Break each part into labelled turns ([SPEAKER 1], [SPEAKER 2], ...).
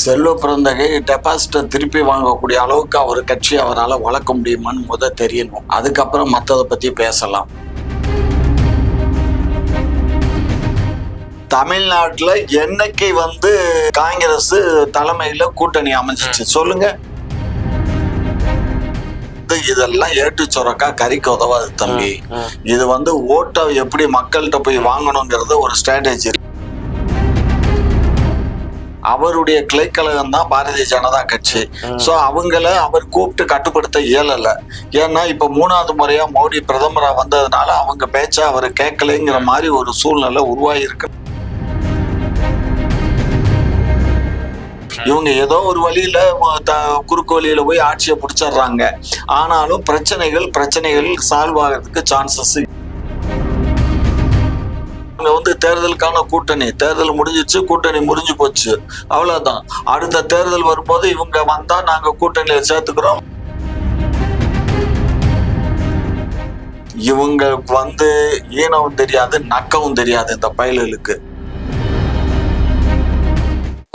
[SPEAKER 1] செல்வ பிறந்தகை டெபாசிட்டை திருப்பி வாங்கக்கூடிய அளவுக்கு அவர் கட்சி அவரால் வளர்க்க முடியுமான்னு தெரியணும். அதுக்கப்புறம் மற்றதை பற்றி பேசலாம். தமிழ்நாட்டில் என்னைக்கு காங்கிரஸ் தலைமையில் கூட்டணி அமைஞ்சிச்சு சொல்லுங்க. இதெல்லாம் ஏட்டு சொரக்கா கறிக்கு உதவாது தம்பி. இது ஓட்டை எப்படி மக்கள்கிட்ட போய் வாங்கணுங்கிறது ஒரு ஸ்ட்ராட்டஜி. அவருடைய கிளைக்கழகம் தான் பாரதிய ஜனதா கட்சி. சோ அவர் கூப்பிட்டு கட்டுப்படுத்த இயலல. ஏன்னா இப்ப 3வது முறையா மோடி பிரதமரா வந்ததுனால அவங்க பேச்ச அவர் கேட்கலைங்கிற மாதிரி ஒரு சூழ்நிலை உருவாகி இருக்கு. இவங்க ஏதோ ஒரு வழியில குறுக்கு வழியில போய் ஆட்சியை பிடிச்சிடுறாங்க. ஆனாலும் பிரச்சனைகள் சால்வ் ஆகிறதுக்கு சான்சஸ். தேர்தலுக்கான தேர்தல் முடிஞ்சிச்சு, கூட்டணி முறிஞ்சு போச்சு, அவ்வளவுதான். அடுத்த தேர்தல் வரும்போது இவங்க வந்தா நாங்க கூட்டணியில சேர்த்துக்கிறோம். இவங்க ஈனவும் தெரியாது, நக்கவும் தெரியாது இந்த பயல்களுக்கு.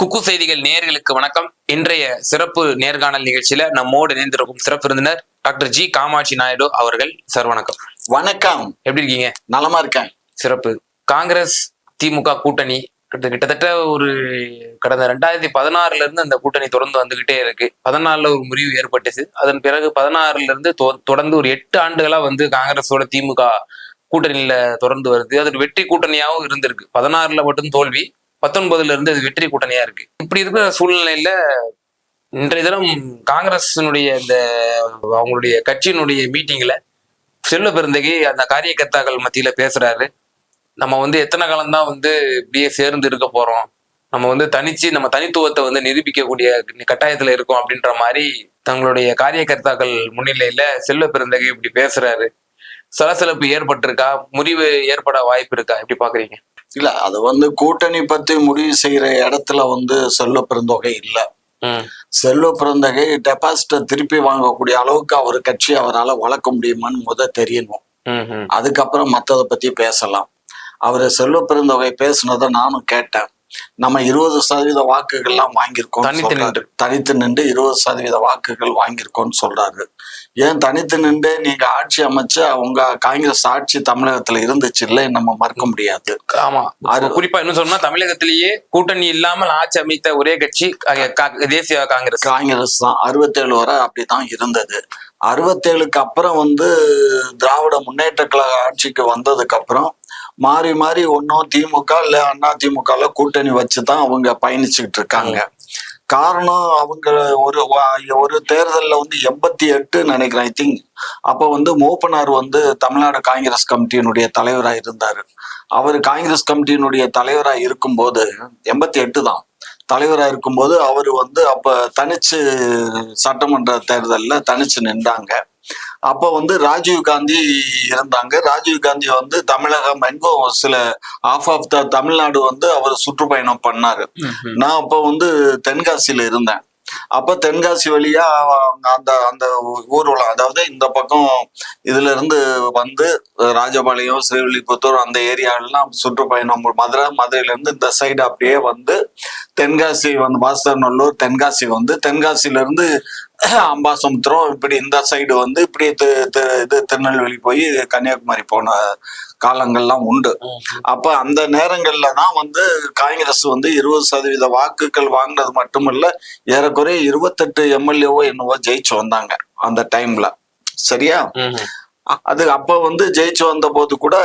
[SPEAKER 2] குக்கு செய்திகள் நேயர்களுக்கு வணக்கம். இன்றைய சிறப்பு நேர்காணல் நிகழ்ச்சியில நம்மோடு இணைந்திருக்கும் சிறப்பு விருந்தினர் டாக்டர் ஜி காமாட்சி நாயுடு அவர்கள். சார் வணக்கம்.
[SPEAKER 1] வணக்கம்.
[SPEAKER 2] எப்படி இருக்கீங்க?
[SPEAKER 1] நலமா இருக்கேன்.
[SPEAKER 2] சிறப்பு. காங்கிரஸ் திமுக கூட்டணி கிட்டத்தட்ட கடந்த 2016 இருந்து அந்த கூட்டணி தொடர்ந்து வந்துகிட்டே இருக்கு. 14 ஒரு முறிவு ஏற்பட்டுச்சு. அதன் பிறகு 16 இருந்து தொடர்ந்து ஒரு 8 ஆண்டுகளா காங்கிரஸோட திமுக கூட்டணியில தொடர்ந்து வருது. அது வெற்றி கூட்டணியாகவும் இருந்திருக்கு. 16 மட்டும் தோல்வி, 19 இருந்து அது வெற்றி கூட்டணியா இருக்கு. இப்படி இருக்கிற சூழ்நிலையில இன்றைய தினம் காங்கிரஸினுடைய அவங்களுடைய கட்சியினுடைய மீட்டிங்ல செல்வ பெருந்தகை அந்த காரியகர்த்தாக்கள் மத்தியில பேசுறாரு. நம்ம எத்தனை காலம்தான் இப்படியே சேர்ந்து இருக்க போறோம், நம்ம நம்ம தனித்துவத்தை நிரூபிக்கக்கூடிய கட்டாயத்துல இருக்கோம் அப்படின்ற மாதிரி தங்களுடைய காரியகர்த்தாக்கள் முன்னிலையில செல்வ பெருந்தகை இப்படி பேசுறாரு. சலசலப்பு ஏற்பட்டிருக்கா? முறிவு ஏற்பட வாய்ப்பு இருக்கா? எப்படி பாக்குறீங்க?
[SPEAKER 1] இல்ல, அது கூட்டணி பத்தி முடிவு செய்யற இடத்துல செல்வ பெருந்தகை இல்ல. செல்வ பிறந்தகை டெபாசிட்டை திருப்பி வாங்கக்கூடிய அளவுக்கு அவர் கட்சி அவரால் வளர்க்க முடியுமான்னு தெரியணும். அதுக்கப்புறம் மற்றதை பத்தி பேசலாம். அவரு செல்வ பெருந்தகை பேசுனதை நானும் கேட்டேன். நம்ம 20% வாக்குகள்லாம் வாங்கியிருக்கோம், தனித்து நின்று 20% வாக்குகள் வாங்கியிருக்கோம்னு சொல்றாரு. ஏன் தனித்து நின்று நீங்க ஆட்சி அமைச்சு அவங்க காங்கிரஸ் ஆட்சி தமிழகத்துல இருந்துச்சு இல்லை, நம்ம மறக்க முடியாது.
[SPEAKER 2] ஆமா, அது குறிப்பா என்ன சொன்னா தமிழகத்திலேயே கூட்டணி இல்லாமல் ஆட்சி அமைத்த ஒரே கட்சி தேசிய காங்கிரஸ்
[SPEAKER 1] தான். 67 வரை அப்படிதான் இருந்தது. 67க்கு அப்புறம் திராவிட முன்னேற்ற கழக ஆட்சிக்கு வந்ததுக்கு அப்புறம் மாறி மாறி ஒன்னும் திமுக இல்ல அண்ணா திமுக கூட்டணி வச்சுதான் அவங்க பயணிச்சுக்கிட்டு இருக்காங்க. காரணம், அவங்க ஒரு தேர்தல்ல 88 நினைக்கிறேன், ஐ திங்க். அப்ப மூப்பனார் தமிழ்நாடு காங்கிரஸ் கமிட்டியினுடைய தலைவராக இருந்தாரு. அவர் காங்கிரஸ் கமிட்டியினுடைய தலைவராக இருக்கும்போது 88 தான் தலைவராக இருக்கும்போது அவர் அப்ப தனிச்சு சட்டமன்ற தேர்தல்ல தனிச்சு நின்றாங்க. அப்ப ராஜீவ்காந்தி இருந்தாங்க. ராஜீவ்காந்தி தமிழகம் எங்கும் சில ஆஃப் தமிழ்நாடு அவர் சுற்றுப்பயணம் பண்ணாரு. நான் அப்ப தென்காசியில இருந்தேன். அப்ப தென்காசி வழியா அந்த ஊர்வலம், அதாவது இந்த பக்கம் இதுல இருந்து ராஜபாளையம், ஸ்ரீவில்லிபுத்தூர் அந்த ஏரியாலாம் சுற்றுப்பயணம், மதுரையில இருந்து இந்த சைடு அப்படியே தென்காசி பாஸ்கர்நல்லூர், தென்காசி தென்காசியில இருந்து அம்பாசமுத்திரம், இப்படி இந்த சைடு இப்படி திருநெல்வேலி போய் கன்னியாகுமரி போன காலங்கள்லாம் உண்டு. அப்ப அந்த நேரங்கள்ல தான் காங்கிரஸ் 20% வாக்குகள் வாங்கினது மட்டுமல்ல, ஏறக்குறைய 28 எம்எல்ஏவோ என்னவோ ஜெயிச்சு வந்தாங்க அந்த டைம்ல. சரியா? அது அப்ப ஜெயிச்சு வந்த போது கூட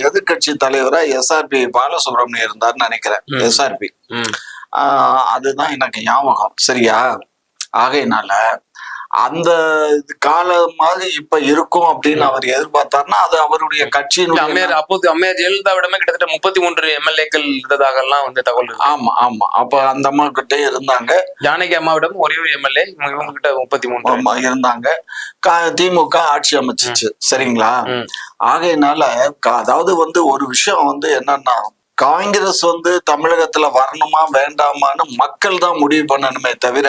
[SPEAKER 1] எதிர்கட்சி தலைவரா SRP பாலசுப்ரமணியம் இருந்தாருன்னு நினைக்கிறேன். SRP அதுதான் எனக்கு ஞாபகம். சரியா? ஆகையினால அந்த கால மாதிரி இப்ப இருக்கும் அப்படின்னு அவர் எதிர்பார்த்தாருன்னா அது அவருடைய கட்சியினுடைய
[SPEAKER 2] அப்போது அம்மையார் ஜெயலலிதாவிடமே கிட்டத்தட்ட 33 எம்எல்ஏக்கள் இருந்ததாக எல்லாம் தகவல்.
[SPEAKER 1] ஆமா ஆமா, அப்ப அந்த அம்மா கிட்டே இருந்தாங்க.
[SPEAKER 2] ஜானகி அம்மாவிடம் ஒரே ஒரு எம்எல்ஏ, இவங்க கிட்ட 33
[SPEAKER 1] இருந்தாங்க. திமுக ஆட்சி அமைச்சிச்சு. சரிங்களா? ஆகையினால அதாவது ஒரு விஷயம் என்னன்னா, காங்கிரஸ் தமிழகத்துல வரணுமா வேண்டாமான்னு மக்கள் தான் முடிவு பண்ணணுமே தவிர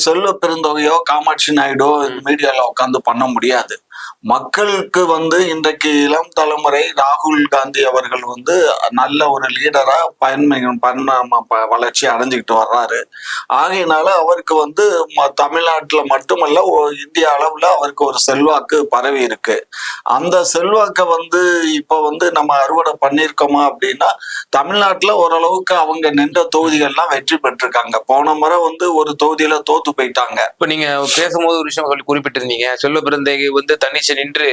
[SPEAKER 1] செல்வ பெருந்தகையோ காமாட்சி நாயுடோ மீடியால உட்காந்து பண்ண முடியாது. மக்களுக்கு வந்து இன்றைக்கு இளம் தலைமுறை ராகுல் காந்தி அவர்கள் வந்து நல்ல ஒரு லீடரா வளர்ச்சி அடைஞ்சுக்கிட்டு வர்றாரு. ஆகையினால அவருக்கு வந்து தமிழ்நாட்டுல மட்டுமல்ல இந்திய அளவுல அவருக்கு ஒரு செல்வாக்கு பரவி இருக்கு. அந்த செல்வாக்கை வந்து இப்ப வந்து நம்ம அறுவடை பண்ணிருக்கோமா அப்படின்னா, தமிழ்நாட்டுல ஓரளவுக்கு அவங்க நின்ற தொகுதிகள்லாம் வெற்றி பெற்றிருக்காங்க. போன முறை வந்து ஒரு தொகுதியில தோத்து போயிட்டாங்க.
[SPEAKER 2] இப்ப நீங்க பேசும்போது ஒரு விஷயம் சொல்லி குறிப்பிட்டிருந்தீங்க, செல்வ பிறந்தகை வந்து தன்னிச்சு நின்று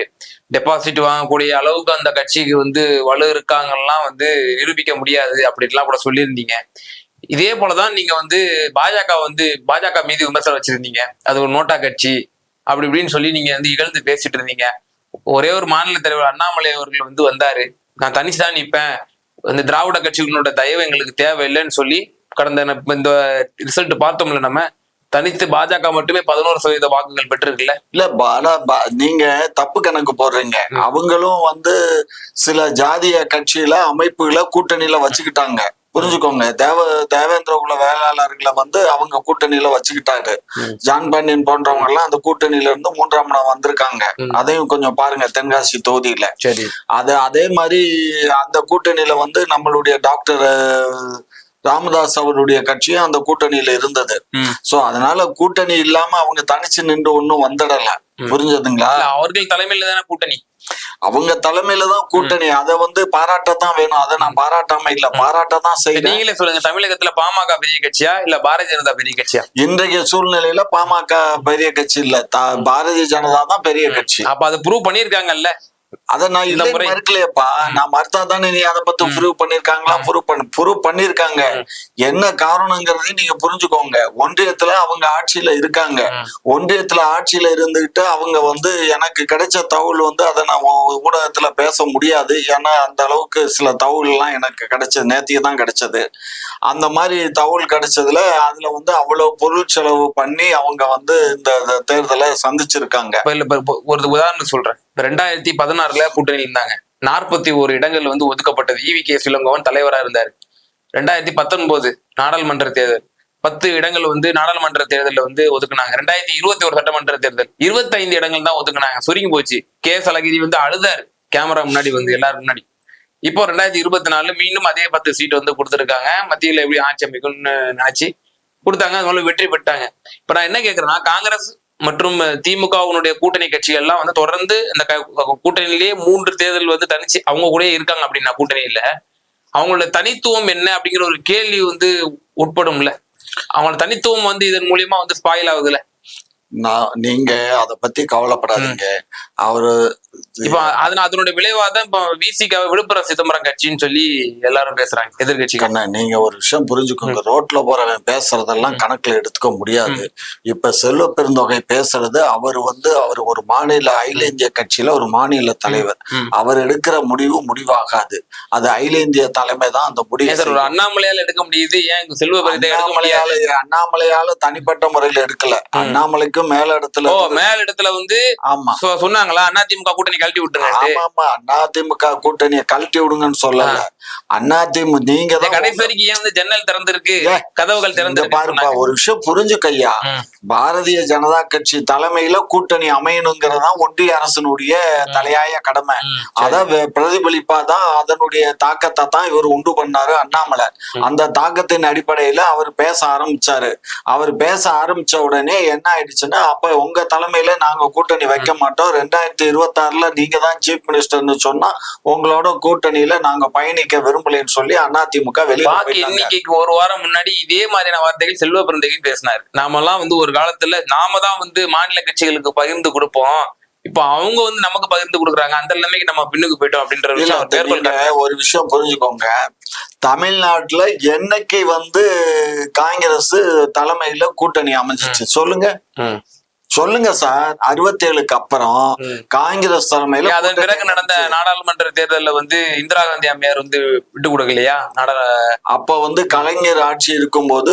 [SPEAKER 2] டெபாசிட் வாங்கக்கூடிய அளவுக்கு அந்த கட்சிக்கு வந்து வலு இருக்காங்கலாம் வந்து நிரூபிக்க முடியாது அப்படின்லாம் கூட சொல்லியிருந்தீங்க. இதே போலதான் நீங்க வந்து பாஜக மீது விமர்சனம் வச்சிருந்தீங்க. அது ஒரு நோட்டா கட்சி அப்படி இப்படின்னு சொல்லி நீங்க வந்து இகழ்ந்து பேசிட்டு இருந்தீங்க. ஒரே ஒரு மாநில தலைவர் அண்ணாமலை அவர்கள் வந்து வந்தாரு, நான் தனிச்சுதான் நிற்பேன், இந்த திராவிட கட்சிகளோட தயவு எங்களுக்கு தேவையில்லைன்னு சொல்லி கடந்த இந்த ரிசல்ட் பார்த்தோம்ல, நம்ம தனித்து பாஜக மட்டுமே 11% வாக்குகள் பெற்றிருக்குல்ல.
[SPEAKER 1] இல்ல நீங்க தப்பு கணக்கு போடுறீங்க. அவங்களும் வந்து சில ஜாதிய கட்சியில அமைப்புகளை கூட்டணியில வச்சுக்கிட்டாங்க. புரிஞ்சுக்கோங்க. தேவேந்திர குல வேளாளர்களை வந்து அவங்க கூட்டணியில வச்சுக்கிட்டாரு. ஜான் பாண்டியன் போன்றவங்க எல்லாம் அந்த கூட்டணியில இருந்து 3ஆம் இடம் வந்திருக்காங்க. அதையும் கொஞ்சம் பாருங்க தென்காசி தொகுதியில. அதே மாதிரி அந்த கூட்டணியில வந்து நம்மளுடைய டாக்டர் ராமதாஸ் அவருடைய கட்சியும் அந்த கூட்டணியில இருந்தது. சோ அதனால கூட்டணி இல்லாம அவங்க தனிச்சு நின்று ஒன்னும் வந்துடல. புரிஞ்சதுங்களா?
[SPEAKER 2] அவர்கள் தலைமையில தானே கூட்டணி,
[SPEAKER 1] அவங்க தலைமையில தான் கூட்டணி. அதை வந்து பாராட்டத்தான் வேணும். அதை நான் பாராட்டாம இல்ல, பாராட்டதான் செய்யணும்.
[SPEAKER 2] நீங்களே சொல்லுங்க, தமிழகத்துல பாமக பெரிய கட்சியா இல்ல பாரதிய ஜனதா பெரிய கட்சியா?
[SPEAKER 1] இன்றைய சூழ்நிலையில பாமக பெரிய கட்சி இல்ல, பாரதிய ஜனதா தான் பெரிய கட்சி.
[SPEAKER 2] அப்ப அதை ப்ரூவ் பண்ணிருக்காங்கல்ல.
[SPEAKER 1] அத நான் இல்ல மறுக்கலையப்பா, நான் மறுத்தா தானே நீ அதை பத்தி ப்ரூவ் பண்ணிருக்காங்களா? ப்ரூவ் பண்ணிருக்காங்க. என்ன காரணங்கிறதையும் நீங்க புரிஞ்சுக்கோங்க. ஒன்றியத்துல அவங்க ஆட்சியில இருக்காங்க. ஒன்றியத்துல ஆட்சியில இருந்துகிட்டு அவங்க வந்து எனக்கு கிடைச்ச தகவல் வந்து அதை நான் ஊடகத்துல பேச முடியாது. ஏன்னா அந்த அளவுக்கு சில தகவல் எல்லாம் எனக்கு கிடைச்சது நேத்திக்கு தான் கிடைச்சது. அந்த மாதிரி தகவல் கிடைச்சதுல அதுல வந்து அவ்வளவு பொருள் செலவு பண்ணி அவங்க வந்து இந்த தேர்தலை சந்திச்சிருக்காங்க.
[SPEAKER 2] ஒரு உதாரணம் சொல்றேன். 2016 கூட்டணியில் இருந்தாங்க. 41 இடங்கள் வந்து ஒதுக்கப்பட்டது. EVK இளங்கோவன் தலைவரா இருந்தாரு. 2019 நாடாளுமன்ற தேர்தல் 10 இடங்கள் வந்து நாடாளுமன்ற தேர்தலில் வந்து ஒதுக்குனாங்க. 2021 சட்டமன்ற தேர்தல் 25 இடங்கள் தான் ஒதுக்குனாங்க. சுருங்கி போச்சு. KS அழகிரி வந்து அழுதாரு கேமரா முன்னாடி வந்து எல்லாரும் முன்னாடி. இப்போ 2024 மீண்டும் அதே 10 சீட் வந்து கொடுத்துருக்காங்க. மத்தியில எப்படி ஆட்சி அமைக்கும்னு நினைச்சு கொடுத்தாங்க. அதனால வெற்றி பெற்றாங்க. இப்ப நான் என்ன கேட்கறேன்னா, காங்கிரஸ் மற்றும் திமுகவுடைய கூட்டணி கட்சிகள் எல்லாம் வந்து தொடர்ந்து இந்த கூட்டணியிலேயே 3 தேர்தல் வந்து தனிச்சு அவங்க கூட இருக்காங்க. அப்படின்னா கூட்டணியில அவங்களோட தனித்துவம் என்ன அப்படிங்கிற ஒரு கேள்வி வந்து உட்படும்ல. அவங்களோட தனித்துவம் வந்து இதன் மூலியமா வந்து ஸ்பாயில் ஆகுதுல.
[SPEAKER 1] நீங்க அத பத்தி கவலைப்படாதீங்க. அவரு
[SPEAKER 2] இப்ப அதனுடைய விளைவாதான் இப்ப விசிக விழுப்புரம் சிதம்பரம் கட்சின்னு சொல்லி எல்லாரும் பேசுறாங்க எதிர்கட்சிகள்.
[SPEAKER 1] நீங்க ஒரு விஷயம் புரிஞ்சுக்கோங்க. ரோட்ல போறவன் பேசுறதெல்லாம் கணக்குல எடுத்துக்க முடியாது. இப்ப செல்வ பெருந்தொகை பேசுறது அவர் ஒரு மாநில அகில இந்திய கட்சியில ஒரு மாநில தலைவர். அவர் எடுக்கிற முடிவாகாது. அது அகில இந்திய தலைமை தான் அந்த முடிவு.
[SPEAKER 2] ஒரு அண்ணாமலையால எடுக்க முடியுது, ஏன் செல்வ பெருந்தகை
[SPEAKER 1] அண்ணாமலையால தனிப்பட்ட முறையில எடுக்கல. அண்ணாமலைக்கு
[SPEAKER 2] மேலிடத்துல வந்து சொன்னாங்களா அதிமுக கூட்டணி கழட்டி விட்டுருங்க.
[SPEAKER 1] அதிமுக கூட்டணியை கழட்டி விடுங்கன்னு சொல்லல. அதிமுக நீங்க தான்
[SPEAKER 2] கடைசி வரைக்கும் ஏன் வந்து ஜன்னல் திறந்திருக்கு, கதவுகள் திறந்து
[SPEAKER 1] பாருப்பா. ஒரு விஷயம் புரிஞ்சுக்கையா, பாரதிய ஜனதா கட்சி தலைமையில கூட்டணி அமையணுங்கிறதா ஒன்றிய அரசனுடைய தலையாய கடமை. அத பிரதிபலிப்பாதான் அதனுடைய தாக்கத்தை தான் இவர் உண்டு பண்ணாரு அண்ணாமலை. அந்த தாக்கத்தின் அடிப்படையில அவர் பேச ஆரம்பிச்சாரு. அவர் பேச ஆரம்பிச்ச உடனே என்ன ஆயிடுச்சுன்னா, அப்ப உங்க தலைமையில நாங்க கூட்டணி வைக்க மாட்டோம், 2026 நீங்க தான் சீஃப் மினிஸ்டர்னு சொன்னா உங்களோட கூட்டணியில நாங்க பயணிக்க விரும்பலன்னு சொல்லி அதிமுக வெளியே.
[SPEAKER 2] எண்ணிக்கைக்கு ஒரு வாரம் முன்னாடி இதே மாதிரியான வார்த்தைகள் செல்வ பிறந்தகை பேசினாரு. நாமெல்லாம் வந்து ஒரு காலத்துல நாம தான் வந்து மாநில கட்சிகளுக்கு பகிர்ந்து கொடுப்போம், இப்ப அவங்க வந்து நமக்கு பகிர்ந்து கொடுக்குறாங்க, அந்த நிலைமைக்கு நம்ம பின்னுக்கு போயிட்டோம் அப்படின்ற விஷயம்.
[SPEAKER 1] ஒரு விஷயம் புரிஞ்சுக்கோங்க. தமிழ்நாட்டுல என்னைக்கு வந்து காங்கிரஸ் தலைமையில கூட்டணி அமைஞ்சிச்சு சொல்லுங்க சொல்லுங்க சார். 67க்கு அப்புறம் காங்கிரஸ் தலைமையில
[SPEAKER 2] அதன் பிறகு நடந்த நாடாளுமன்ற தேர்தலில் வந்து இந்திரா காந்தி அம்மையார் வந்து விட்டு கொடுக்கலையா?
[SPEAKER 1] அப்ப வந்து கலைஞர் ஆட்சி இருக்கும்போது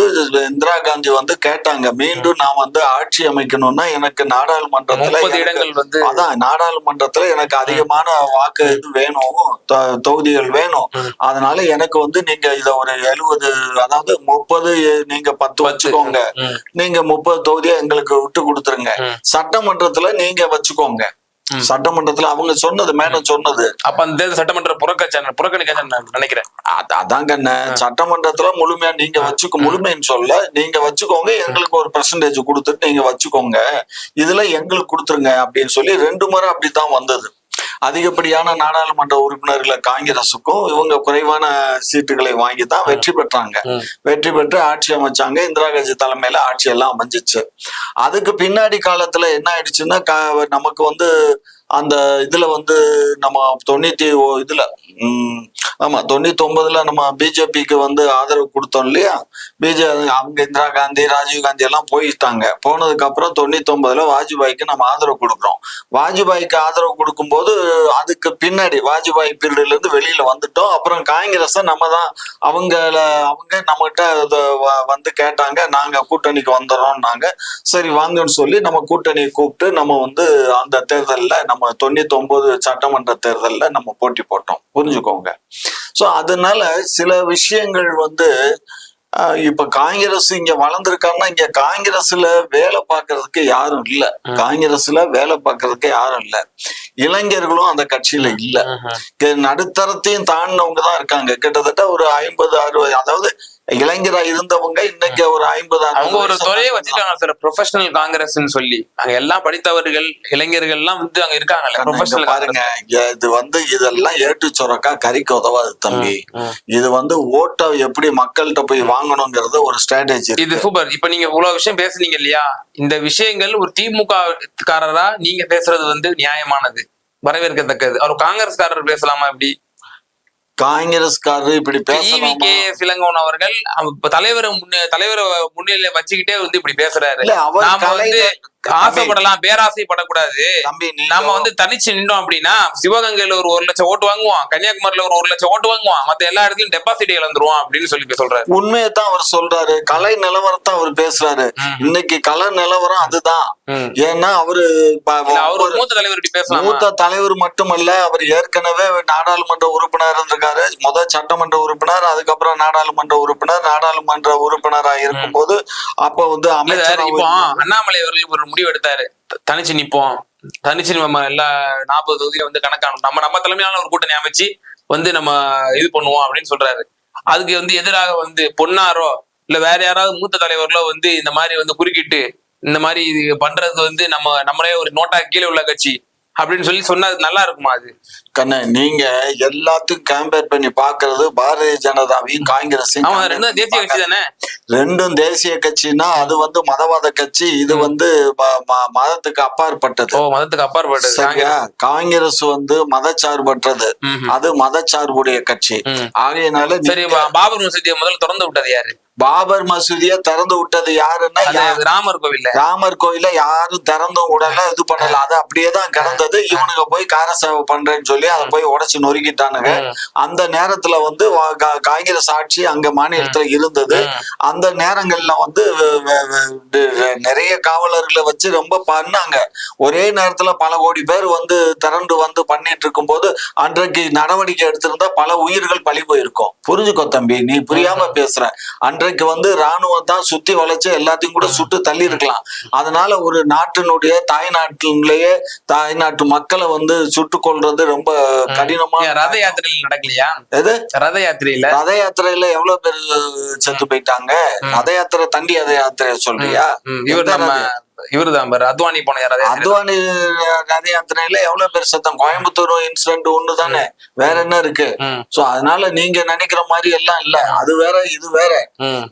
[SPEAKER 1] இந்திரா காந்தி வந்து கேட்டாங்க, மீண்டும் நான் வந்து ஆட்சி அமைக்கணும்னா எனக்கு நாடாளுமன்றத்துல
[SPEAKER 2] இடங்கள் வந்து
[SPEAKER 1] அதான் நாடாளுமன்றத்துல எனக்கு அதிகமான வாக்கு இது வேணும், தொகுதிகள் வேணும். அதனால எனக்கு வந்து நீங்க இத ஒரு 70, அதாவது 30, நீங்க 10 வச்சுக்கோங்க, நீங்க 30 தொகுதியை எங்களுக்கு விட்டு கொடுத்துருங்க, சட்டமன்றத்துல நீங்க வச்சுக்கோங்க. சட்டமன்றத்துல அவங்க சொன்னது மேடம் சொன்னது.
[SPEAKER 2] அப்ப அந்த சட்டமன்ற புறக்கணிக்க நினைக்கிறேன்.
[SPEAKER 1] அதாங்க சட்டமன்றத்துல முழுமையா நீங்க வச்சுக்கோ, முழுமைன்னு சொல்ல நீங்க வச்சுக்கோங்க, எங்களுக்கு ஒரு பெர்சன்டேஜ் கொடுத்துட்டு நீங்க வச்சுக்கோங்க, இதுல எங்களுக்கு கொடுத்துருங்க அப்படின்னு சொல்லி 2 முறை அப்படித்தான் வந்தது. அதிகப்படியான நாடாளுமன்ற உறுப்பினர்களை காங்கிரசுக்கும் இவங்க குறைவான சீட்டுகளை வாங்கி தான் வெற்றி பெற்றாங்க. வெற்றி பெற்று ஆட்சி அமைச்சாங்க. இந்திரா காந்தி தலைமையில ஆட்சி எல்லாம் அமைஞ்சிச்சு. அதுக்கு பின்னாடி காலத்துல என்ன ஆயிடுச்சுன்னா நமக்கு வந்து அந்த இதுல வந்து நம்ம 99ல நம்ம பிஜேபிக்கு வந்து ஆதரவு கொடுத்தோம் இல்லையா. அவங்க இந்திரா காந்தி ராஜீவ் காந்தி எல்லாம் போயிட்டாங்க. போனதுக்கு அப்புறம் 99ல வாஜ்பாய்க்கு நம்ம ஆதரவு கொடுக்குறோம். வாஜ்பாய்க்கு ஆதரவு கொடுக்கும்போது அதுக்கு பின்னாடி வாஜ்பாய் பீரியட்ல இருந்து வெளியில வந்துட்டோம். அப்புறம் காங்கிரஸ நம்ம தான் அவங்க நம்மகிட்ட வந்து கேட்டாங்க, நாங்க கூட்டணிக்கு வந்துடுறோம்னாங்க. சரி வாங்கன்னு சொல்லி நம்ம கூட்டணியை கூப்பிட்டு நம்ம வந்து அந்த தேர்தல்ல நம்ம 99 சட்டமன்ற தேர்தல்ல நம்ம போட்டி போட்டோம். புரிஞ்சுக்கோங்க. சோ அதனால சில விஷயங்கள் வந்து இப்ப காங்கிரஸ் இங்க வளர்ந்துருக்காங்கன்னா இங்க காங்கிரஸ்ல வேலை பார்க்கறதுக்கு யாரும் இல்ல. காங்கிரஸ்ல வேலை பார்க்கறதுக்கு யாரும் இல்ல. இளைஞர்களும் அந்த கட்சியில இல்ல. நடுத்தரத்தையும் தாண்டினவங்க தான் இருக்காங்க. கிட்டத்தட்ட ஒரு 50-60, அதாவது இளைஞரா இருந்தவங்க இன்னைக்கு ஒரு 50-60
[SPEAKER 2] அவங்க ஒரு துறையை வச்சுட்டாங்க சார், ப்ரொஃபஷனல் காங்கிரஸ் சொல்லி. அங்க எல்லாம் படித்தவர்கள் இளைஞர்கள் எல்லாம் வந்து அங்க இருக்காங்க.
[SPEAKER 1] பாருங்க, இது வந்து இதெல்லாம் ஏட்டு சொரக்கா கறிக்கு உதவாது தம்பி. இது வந்து ஓட்டை எப்படி மக்கள்கிட்ட போய் வாங்கணுங்கிறத ஒரு ஸ்ட்ராட்டஜி.
[SPEAKER 2] இது சூப்பர். இப்ப நீங்க இவ்வளவு விஷயம் பேசுனீங்க இல்லையா, இந்த விஷயங்கள் ஒரு திமுக காரரா நீங்க பேசுறது வந்து நியாயமானது, வரவேற்கத்தக்கது. அவர் காங்கிரஸ்காரர் பேசலாமா? இப்படி
[SPEAKER 1] காங்கிரஸ்காரர் இப்படி
[SPEAKER 2] பேசலாம்? இளங்கோவன் அவர்கள் தலைவரை முன்னிலையில வச்சுக்கிட்டே வந்து இப்படி பேசுறாரு. நாம வந்து ஆசைப்படலாம், பேராசைப்படக்கூடாது. நம்ம வந்து தனிச்சு நின்றோம் அப்படின்னா சிவகங்கையில ஒரு 1 லட்சம் ஓட்டு வாங்குவான், கன்னியாகுமரியில ஒரு 1 லட்சம் ஓட்டு வாங்குவான், மத்த எல்லா இடத்துலயும் டெபாசிட் இழந்துருவான் அப்படின்னு சொல்லி சொல்றாரு.
[SPEAKER 1] உண்மையத்தான் அவர் சொல்றாரு. கலை நிலவரத்தை அவர் பேசுறாரு. இன்னைக்கு கலை நிலவரம் அதுதான். ஏன்னா அவரு
[SPEAKER 2] மூத்த தலைவர் பேசலாம்.
[SPEAKER 1] மூத்த தலைவர் மட்டுமல்ல, அவர் ஏற்கனவே நாடாளுமன்ற உறுப்பினர் இருந்திருக்காரு. முதல் சட்டமன்ற உறுப்பினர், அதுக்கப்புறம் நாடாளுமன்ற உறுப்பினரா இருக்கும் போது அப்ப வந்து அமைச்சர்
[SPEAKER 2] அண்ணாமலை அவர்கள் ஒரு முடிவு எடுத்தாரு, தனிச்சு நிப்போம், தனிச்சு நம்ம எல்லா 40 தொகுதியில வந்து கணக்கான நம்ம தலைமையிலான ஒரு கூட்டணி அமைச்சு வந்து நம்ம இது பண்ணுவோம் அப்படின்னு சொல்றாரு. அதுக்கு வந்து எதிராக வந்து பொன்னாரோ இல்ல வேற யாராவது மூத்த தலைவர்களோ வந்து இந்த மாதிரி வந்து குறுக்கிட்டு இந்த மாதிரி பண்றது வந்து நம்மளே ஒரு நோட்டா கீழே உள்ள கட்சி அப்படின்னு சொல்லி சொன்னா நல்லா இருக்குமா? அது
[SPEAKER 1] கண்ண நீங்க எல்லாத்துக்கும் கம்பேர் பண்ணி பாக்குறது பாரதிய ஜனதாவையும் காங்கிரஸையும்.
[SPEAKER 2] ரெண்டும் தேசிய கட்சி தானே.
[SPEAKER 1] ரெண்டும் தேசிய கட்சின்னா அது வந்து மதவாத கட்சி, இது வந்து மதத்துக்கு அப்பாற்பட்டது.
[SPEAKER 2] மதத்துக்கு அப்பாற்பட்டது.
[SPEAKER 1] சரியா? காங்கிரஸ் வந்து மதச்சார்பற்றது, அது மதச்சார்புடைய கட்சி. ஆகையினால
[SPEAKER 2] சரி, பாபர் மசூதியை முதல்ல திறந்து விட்டது யாரு?
[SPEAKER 1] பாபர் மசூதியை திறந்து விட்டது யாருன்னா ராமர் கோயில யாரும் திறந்தும் விடல, இது பண்ணல. அது அப்படியேதான் கிடந்தது. இவனுங்க போய் காரசேவை பண்றேன்னு சொல்லி அதை போய் உடைச்சு நொறுக்கிட்டானுங்க. அந்த நேரத்துல வந்து காங்கிரஸ் ஆட்சி அங்க மாநிலத்துல இருந்தது. அந்த நேரங்கள்ல வந்து நிறைய காவலர்களை வச்சு ரொம்ப பண்ணாங்க. ஒரே நேரத்துல பல கோடி பேர் வந்து திரண்டு வந்து பண்ணிட்டு இருக்கும் போது அன்றைக்கு நடவடிக்கை எடுத்திருந்தா பல உயிர்கள் பழி போயிருக்கும். புரிஞ்சுக்கோ தம்பி, நீ புரியாம பேசுற. அன்றைக்கு வந்து ராணுவம் தான் சுத்தி வளைச்சு எல்லாத்தையும் கூட சுட்டு தள்ளி இருக்கலாம். அதனால ஒரு நாட்டினுடைய தாய்நாட்டு மக்களை வந்து சுட்டு கொள்றது ரொம்ப கடினமா.
[SPEAKER 2] ரத யாத்திரையில நடக்கலையா?
[SPEAKER 1] எது
[SPEAKER 2] ரத யாத்திரையில
[SPEAKER 1] எவ்வளவு பேர் செத்து போயிட்டாங்க? ரத யாத்திரை தண்டி ரத யாத்திரை சொல்றியா?
[SPEAKER 2] இவருதான் அத்வானி போன
[SPEAKER 1] அத்வானி ரத யாத்திரையில எவ்வளவு பேர் செத்தம்? கோயம்புத்தூர் இன்சிடென்ட் ஒண்ணு தானே, வேற என்ன இருக்கு? சோ அதனால நீங்க நினைக்கிற மாதிரி எல்லாம் இல்ல. அது வேற இது வேற.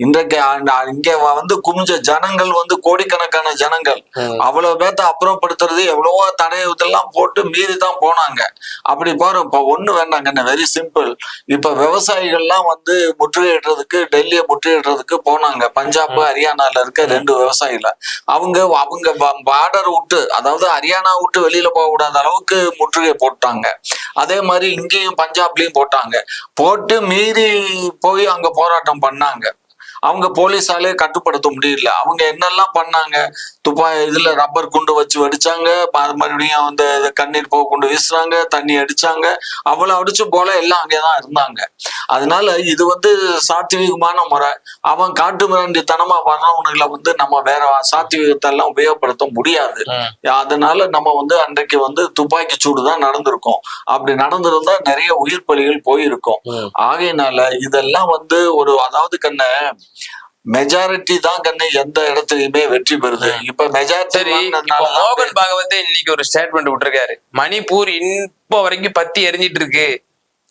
[SPEAKER 1] இன்றைக்கு இங்க வந்து குமிஞ்ச ஜனங்கள் வந்து கோடிக்கணக்கான ஜனங்கள். அவ்வளவு பேர்த்த அப்புறப்படுத்துறது எவ்வளவோ தடை இதெல்லாம் போட்டு மீறி தான் போனாங்க. அப்படி போறோம். இப்ப ஒண்ணு வேண்டாங்க, வெரி சிம்பிள். இப்ப விவசாயிகள்லாம் வந்து முற்றுகையிடுறதுக்கு, டெல்லியை முற்றுகையிடுறதுக்கு போனாங்க. பஞ்சாப் ஹரியானால இருக்க 2 விவசாயிகள் அவங்க பார்டர் விட்டு, அதாவது ஹரியானா விட்டு வெளியில போக கூடாத அளவுக்கு முற்றுகை போட்டாங்க. அதே மாதிரி இங்கேயும் பஞ்சாப்லயும் போட்டாங்க. போட்டு மீறி போய் அங்க போராட்டம் பண்ணாங்க. அவங்க போலீஸாலே கட்டுப்படுத்த முடியல. அவங்க என்னெல்லாம் பண்ணாங்க, இதுல ரப்பர் குண்டு வச்சு வெடிச்சாங்க, மறுபடியும் அந்த கண்ணீர் போக கொண்டு வீசுறாங்க, தண்ணி அடிச்சாங்க, அவ்வளவு அடிச்சு போல எல்லாம் அங்கேதான் இருந்தாங்க. அதனால இது சாத்வீகமான முறை. அவன் காட்டு மிராண்டித்தனமா வர்றவனுங்களை நம்ம வேற சாத்வீகத்தை எல்லாம் உபயோகப்படுத்த முடியாது. அதனால நம்ம அன்றைக்கு துப்பாக்கி சூடுதான் நடந்திருக்கும். அப்படி நடந்திருந்தா நிறைய உயிர் பலிகள் போயிருக்கும். ஆகையினால இதெல்லாம் அதாவது கண்ண மெஜாரிட்டி தான் கண்ணு எந்த இடத்துலயுமே வெற்றி பெறுது. இப்ப மெஜாரிட்டி
[SPEAKER 2] மோகன் பாகவத் இன்னைக்கு ஒரு ஸ்டேட்மெண்ட் விட்டுருக்காரு, மணிப்பூர் இப்போ வரைக்கும் பத்தி எரிஞ்சிட்டு இருக்கு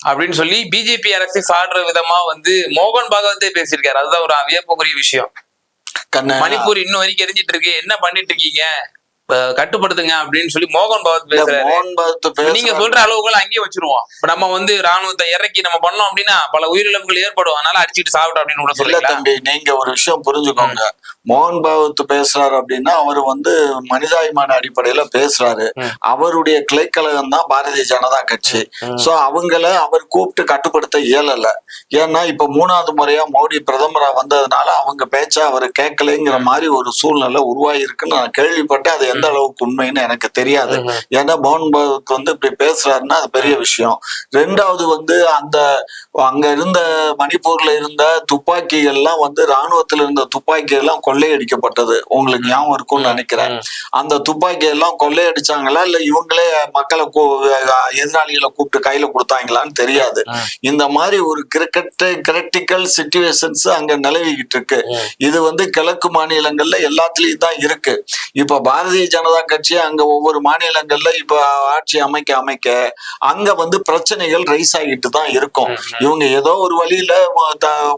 [SPEAKER 2] அப்படின்னு சொல்லி பிஜேபி அரசை சாடுற விதமா மோகன் பாகவத்தே பேசியிருக்காரு. அதுதான் ஒரு வியப்புக்குரிய விஷயம். மணிப்பூர் இன்னும் வரைக்கும் எரிஞ்சிட்டு இருக்கு, என்ன பண்ணிட்டு இருக்கீங்க, கட்டுப்படுத்துங்க அப்படின்னு சொல்லி மோகன் பாகவத் பேசுறாரு. நீங்க சொல்ற அளவுகள் அங்கேயே வச்சிருவோம். நம்ம ராணுவத்தை இறக்கி நம்ம பண்ணோம் அப்படின்னா பல உயிரிழப்புகள் ஏற்படும், அதனால அடிச்சுட்டு சாப்பிட்டோம் அப்படின்னு கூட சொல்லல.
[SPEAKER 1] தம்பி, நீங்க ஒரு விஷயம் புரிஞ்சுக்கோங்க. மோகன் பாகவத் பேசுறாரு அப்படின்னா அவர் மனிதாபிமான அடிப்படையில பேசுறாரு. அவருடைய கிளைக்கழகம் தான் பாரதிய ஜனதா கட்சி. சோ அவர் கூப்பிட்டு கட்டுப்படுத்த இயலல. ஏன்னா இப்ப 3வது முறையா மோடி பிரதமரா வந்ததுனால அவங்க பேச்ச அவர் கேட்கலைங்கிற மாதிரி ஒரு சூழ்நிலை உருவாகி இருக்குன்னு நான் கேள்விப்பட்டேன். அது எந்த அளவுக்கு உண்மைன்னு எனக்கு தெரியாது. ஏன்னா மோகன் பாகவத் இப்படி பேசுறாருன்னா அது பெரிய விஷயம். 2வது அங்க இருந்த மணிப்பூர்ல இருந்த துப்பாக்கிகள் எல்லாம் ராணுவத்துல இருந்த துப்பாக்கி எல்லாம் கொள்ளையடிக்கப்பட்டது. உங்களுக்கு ஞாபகம் இருக்கும்னு நினைக்கிறேன். அந்த துப்பாக்கி எல்லாம் கொள்ளையடிச்சாங்களா இல்ல இவங்களே மக்களை எதிராளிகளை கூப்பிட்டு கையில கொடுத்தாங்களான்னு தெரியாது. இந்த மாதிரி ஒரு கிரிட்டிக்கல் சிச்சுவேஷன்ஸ் அங்க நிலவிக்கிட்டு இருக்கு. இது கிழக்கு மாநிலங்கள்ல எல்லாத்துலயும் தான் இருக்கு. இப்ப பாரதிய ஜனதா கட்சி அங்க ஒவ்வொரு மாநிலங்கள்ல இப்ப ஆட்சி அமைக்க அங்க பிரச்சனைகள் ரைஸ் ஆகிட்டு தான் இருக்கும். இவங்க ஏதோ ஒரு வழியில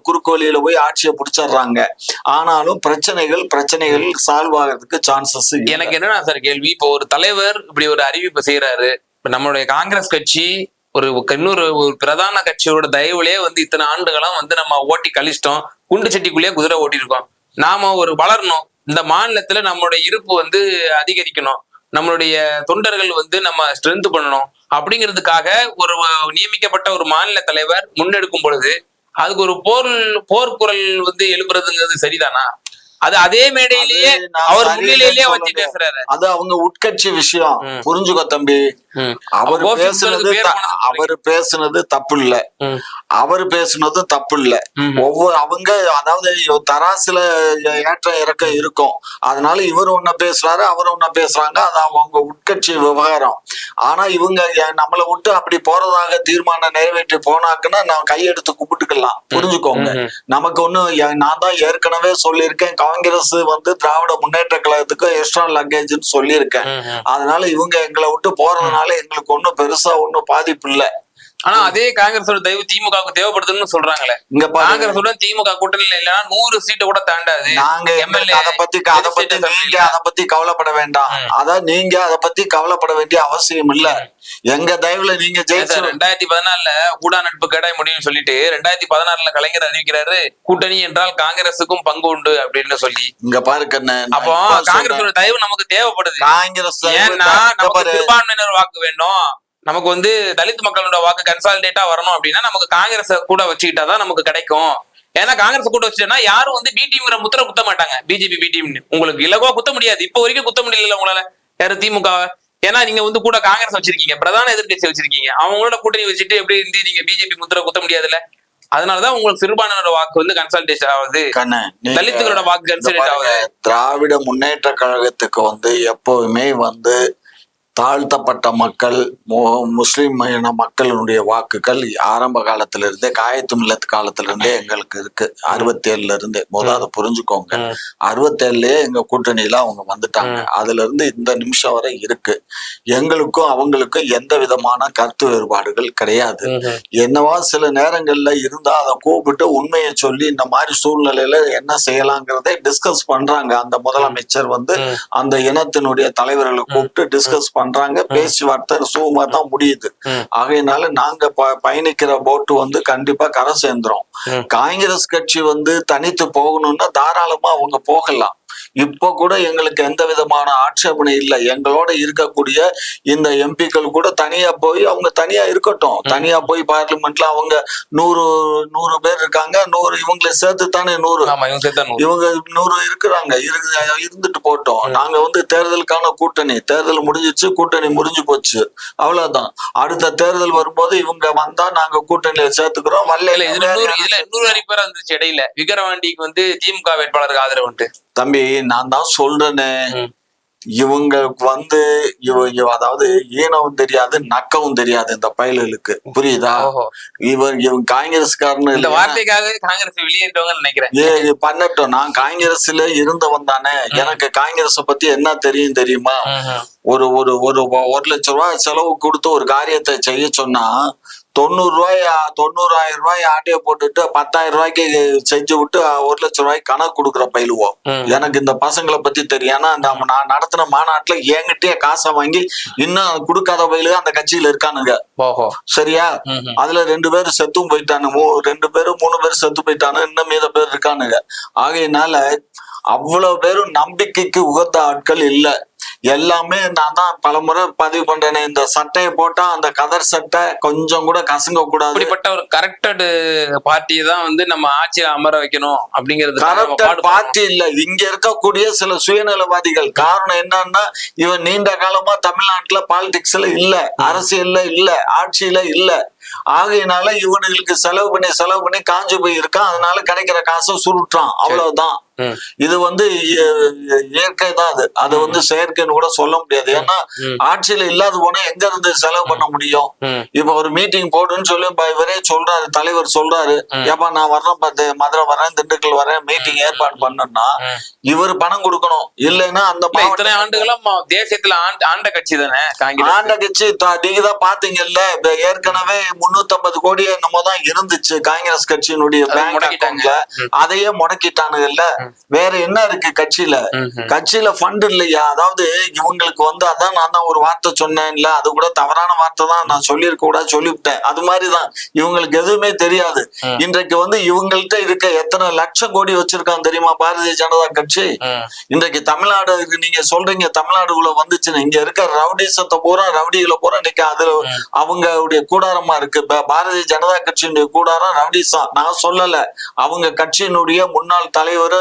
[SPEAKER 1] குறுக்கு வழியில போய் ஆட்சியை பிடிச்சிடுறாங்க. ஆனாலும் பிரச்சனைகள் சால்வ் ஆகிறதுக்கு சான்சஸ்.
[SPEAKER 2] எனக்கு என்னன்னா சார் கேள்வி, இப்போ ஒரு தலைவர் இப்படி ஒரு அறிவிப்பு செய்யறாரு. இப்ப நம்மளுடைய காங்கிரஸ் கட்சி இன்னொரு பிரதான கட்சியோட தயவுலயே இத்தனை ஆண்டுகளும் நம்ம ஓட்டி கழிச்சிட்டோம். குண்டு சட்டிக்குள்ளேயே குதிரை ஓட்டி இருக்கோம். நாம வளரணும், இந்த மாநிலத்துல நம்மளுடைய இருப்பு அதிகரிக்கணும், நம்மளுடைய தொண்டர்கள் நம்ம ஸ்ட்ரென்த் பண்ணணும் அப்படிங்கிறதுக்காக ஒரு நியமிக்கப்பட்ட ஒரு மாநில தலைவர் முன்னெடுக்கும் பொழுது அதுக்கு ஒரு போர்க்குரல் எழுப்புறதுங்கிறது சரிதானா? அது அதே மேடையிலேயே அவர் முன்னிலையிலேயே வச்சு பேசுறாரு.
[SPEAKER 1] அது அவங்க உட்கட்சி விஷயம். புரிஞ்சுக்கோ தம்பி. அவர் பேசுனது தப்பு இல்ல, அவங்க அதாவது தராசுல ஏற்ற இறக்கம் இருக்கும். அதனால இவர் ஒன்ன பேசுறாரு, அவர் ஒன்ன பேசுறாங்க. அது அவங்க உட்கட்சி விவகாரம். ஆனா இவங்க நம்மளை விட்டு அப்படி போறதாக தீர்மானம் நிறைவேற்றி போனாக்குன்னா நான் கையெடுத்து கும்பிட்டுக்கலாம். புரிஞ்சுக்கோங்க. நமக்கு நான் தான் ஏற்கனவே சொல்லியிருக்கேன், காங்கிரஸ் திராவிட முன்னேற்ற கழகத்துக்கு எக்ஸ்ட்ரா லக்கேஜ்னு சொல்லியிருக்கேன். அதனால இவங்க எங்களை விட்டு போறதுனால எங்களுக்கு ஒன்னும் பெருசா ஒன்னும் பாதிப்பு இல்ல.
[SPEAKER 2] ஆனா அதே காங்கிரஸோட தயவு திமுகவுக்கு தேவைப்படுதுன்னு சொல்றாங்களே.
[SPEAKER 1] இங்க
[SPEAKER 2] காங்கிரஸோட திமுக கூட்டணியில இல்லைன்னா 100 சீட்டை கூட தாண்டாது.
[SPEAKER 1] நாங்க அதை பத்தி கவலைப்பட வேண்டாம். அதான் நீங்க அதை பத்தி கவலைப்பட வேண்டிய அவசியம் இல்ல. எங்க தயவுல நீங்க ஜெயிச்சு
[SPEAKER 2] 2014 கூடா நட்பு கேடாய் முடியும்னு சொல்லிட்டு 2016 கலைஞர் அறிவிக்கிறாரு, கூட்டணி என்றால் காங்கிரஸுக்கும் பங்கு உண்டு அப்படின்னு சொல்லி.
[SPEAKER 1] இங்க பாரு கண்ணு,
[SPEAKER 2] அப்போ காங்கிரஸோட தயவு நமக்கு தேவைப்படுது.
[SPEAKER 1] காங்கிரஸ்
[SPEAKER 2] ஏன்னா நமக்கு சிறுபான்மையினர் வாக்கு வேணும், நமக்கு தலித் மக்களோட வாக்கு கன்சாலிடேட்டா வரணும் அப்படின்னா நமக்கு காங்கிரஸ் கூட வச்சுக்கிட்டாதான் நமக்கு கிடைக்கும். ஏன்னா காங்கிரஸ் கூட வச்சுட்டா யாரும் பி டீம்ங்கிற முத்திர குத்த மாட்டாங்க. பிஜேபி பி டீம் உங்களுக்கு இலகுவா குத்த முடியாது. இப்ப வரைக்கும் குத்த முடியல உங்களால யாரு திமுக. ஏன்னா நீங்க கூட காங்கிரஸ் வச்சிருக்கீங்க, பிரதான எதிர்கட்சி வச்சிருக்கீங்க. அவங்களோட கூட்டணி வச்சுட்டு எப்படி நீங்க பிஜேபி முத்திர குத்த முடியாதுல்ல. அதனாலதான் உங்களுக்கு சிறுபான்மையோட வாக்கு கன்சல்டேஷன் ஆகுது, தலித்துகளோட வாக்கு கன்சல்டேட் ஆகுது.
[SPEAKER 1] திராவிட முன்னேற்ற கழகத்துக்கு எப்பவுமே தாழ்த்தப்பட்ட மக்கள், முஸ்லிம் இன மக்களுடைய வாக்குகள் ஆரம்ப காலத்துல இருந்தே, காயத்து மில்லத் காலத்துல இருந்தே எங்களுக்கு இருக்கு. 67ல இருந்தே முதல்ல புரிஞ்சுக்கோங்க. 67லயே எங்க கூட்டணியில அவங்க வந்துட்டாங்க. அதுல இருந்து இந்த நிமிஷம் வரை இருக்கு. எங்களுக்கும் அவங்களுக்கும் எந்த விதமான கருத்து வேறுபாடுகள் கிடையாது. என்னவா சில நேரங்கள்ல இருந்தா அதை கூப்பிட்டு உண்மையை சொல்லி இந்த மாதிரி சூழ்நிலையில என்ன செய்யலாங்கிறதை டிஸ்கஸ் பண்றாங்க. அந்த முதலமைச்சர் அந்த இனத்தினுடைய தலைவர்களை கூப்பிட்டு டிஸ்கஸ் பண்றாங்க. பேச்சுவார்த்தை சுகமா தான் முடியுது. ஆகையினால நாங்க பயணிக்கிற போட்டு கண்டிப்பா கரை சேர்ந்துரும். காங்கிரஸ் கட்சி தனித்து போகணும்னா தாராளமா அவங்க போகலாம். இப்ப கூட எங்களுக்கு எந்த விதமான ஆட்சேபனை இல்லை. எங்களோட இருக்கக்கூடிய இந்த எம்பிக்கள் கூட தனியா போய் அவங்க தனியா இருக்கட்டும், தனியா போய் பார்லிமெண்ட்ல அவங்க 100 பேர் இருக்காங்க, 100 இவங்களை சேர்த்து தானே 100 இவங்க 100 இருக்கிறாங்க, இருந்துட்டு போட்டோம். நாங்க வந்து தேர்தலுக்கான கூட்டணி, தேர்தல் முடிஞ்சிச்சு, கூட்டணி முடிஞ்சு போச்சு, அவ்வளவுதான். அடுத்த தேர்தல் வரும்போது இவங்க வந்தா நாங்க கூட்டணியில சேர்த்துக்கிறோம்.
[SPEAKER 2] இதுல 100 அறிப்பேரா இருந்துச்சு இடையில விக்கிரவாண்டிக்கு வந்து திமுக வேட்பாளருக்கு ஆதரவு. தம்பி
[SPEAKER 1] நான் தான் சொல்றேனே, இவங்களுக்கு வந்து அதாவது ஈனவும் தெரியாது நக்கவும் தெரியாது இந்த பயலுக்கு, புரியுதா? இவங்க காங்கிரஸ்காரன்னு
[SPEAKER 2] இந்த வார்த்தைக்காக காங்கிரஸ் வெளியேற்றவங்க நினைக்கிறேன்.
[SPEAKER 1] பண்ணட்டும், நான் காங்கிரஸ்ல இருந்தவன் தானே, எனக்கு காங்கிரஸ் பத்தி என்ன தெரியும் தெரியுமா? ஒரு 1 லட்சம் ரூபாய் செலவு கொடுத்து ஒரு காரியத்தை செய்ய சொன்னா 90,000 ரூபாய் ஆட்டைய போட்டுட்டு 10,000 ரூபாய்க்கு செஞ்சு விட்டு 1 லட்சம் ரூபாய்க்கு கணக்கு கொடுக்குற பயிலுவோம். எனக்கு இந்த பசங்களை பத்தி தெரியும். ஏன்னா நான் நடத்தின மாநாட்டுல என்கிட்டயே காசை வாங்கி இன்னும் கொடுக்காத பயிலுக அந்த கட்சியில இருக்கானுங்க. சரியா? அதுல 2 பேரும் செத்தும் போயிட்டானுங்க, 2 பேரும் 3 பேரும் செத்து போயிட்டானு, இன்னும் மீத பேர் இருக்கானுங்க. ஆகையினால அவ்வளவு பேரும் நம்பிக்கைக்கு உகந்த ஆட்கள் இல்ல. எல்லாமே நான் தான் பலமுறை பதிவு பண்றேனே, இந்த சட்டையை போட்டா அந்த கதர் சட்டை கொஞ்சம் கூட கசங்க கூடாது.
[SPEAKER 2] அப்படிப்பட்ட ஒரு கரெக்டட் பார்ட்டியை தான் வந்து நம்ம ஆட்சியை அமர வைக்கணும் அப்படிங்கிறது.
[SPEAKER 1] கரெக்டட் பார்ட்டி இல்ல, இங்க இருக்கக்கூடிய சில சுயநலவாதிகள். காரணம் என்னன்னா, இவன் நீண்ட காலமா தமிழ்நாட்டுல பாலிடிக்ஸ்ல இல்ல, அரசியல்ல இல்ல, ஆட்சியில இல்ல. ஆகையினால இவனுங்களுக்கு செலவு பண்ணி காஞ்சு போய் இருக்கான். அதனால கிடைக்கிற காசை சுருட்டான், அவ்வளவுதான். இது வந்து இயற்கை தான். அது வந்து செயற்கைன்னு கூட சொல்ல முடியாது. ஏன்னா ஆட்சியில இல்லாத போனா எங்க இருந்து செலவு பண்ண முடியும்? இப்ப ஒரு மீட்டிங் போடுன்னு சொல்லி இவரே சொல்றாரு, தலைவர் சொல்றாரு, ஏப்பா நான் வரேன், மதுரை வரேன், திண்டுக்கல் வரேன், மீட்டிங் ஏற்பாடு பண்ணா இவர் பணம் கொடுக்கணும். இல்லைன்னா அந்த
[SPEAKER 2] ஆண்டுகளும் தேசியத்துல ஆண்ட கட்சி தானே,
[SPEAKER 1] ஆண்ட கட்சி. நீங்க தான் பாத்தீங்கல்ல, ஏற்கனவே 350 கோடி என்னமோ தான் இருந்துச்சு காங்கிரஸ் கட்சியினுடைய பேங்க் அக்கவுண்ட்ல, அதையே முடக்கிட்டானுங்கல்ல. வேற என்ன இருக்கு கட்சியில ஃபண்ட் இல்லையா? அதாவது இவங்களுக்கு வந்து அதான் நான் தான் ஒரு வார்த்தை சொன்னேன்ல, அது கூட தவறான வார்த்தை தான், நான் சொல்லியிருக்க கூடாது, சொல்லிவிட்டேன். அது மாதிரிதான் இவங்களுக்கு எதுவுமே தெரியாது. இன்றைக்கு வந்து இவங்கள்ட்ட இருக்க எத்தனை லட்சம் கோடி வச்சிருக்காங்க தெரியுமா பாரதிய ஜனதா கட்சி? இன்றைக்கு தமிழ்நாடு நீங்க சொல்றீங்க தமிழ்நாடுக்குள்ள வந்துச்சுன்னு, இங்க இருக்க ரவுடிசத்தை பூரா, ரவுடிகளை பூரா இன்னைக்கு அதுல அவங்களுடைய கூடாரமா இருக்கு. பாரதிய ஜனதா கட்சியினுடைய கூடாரம் ரவுடிசம் நான் சொல்லல. அவங்க கட்சியினுடைய முன்னாள் தலைவர்,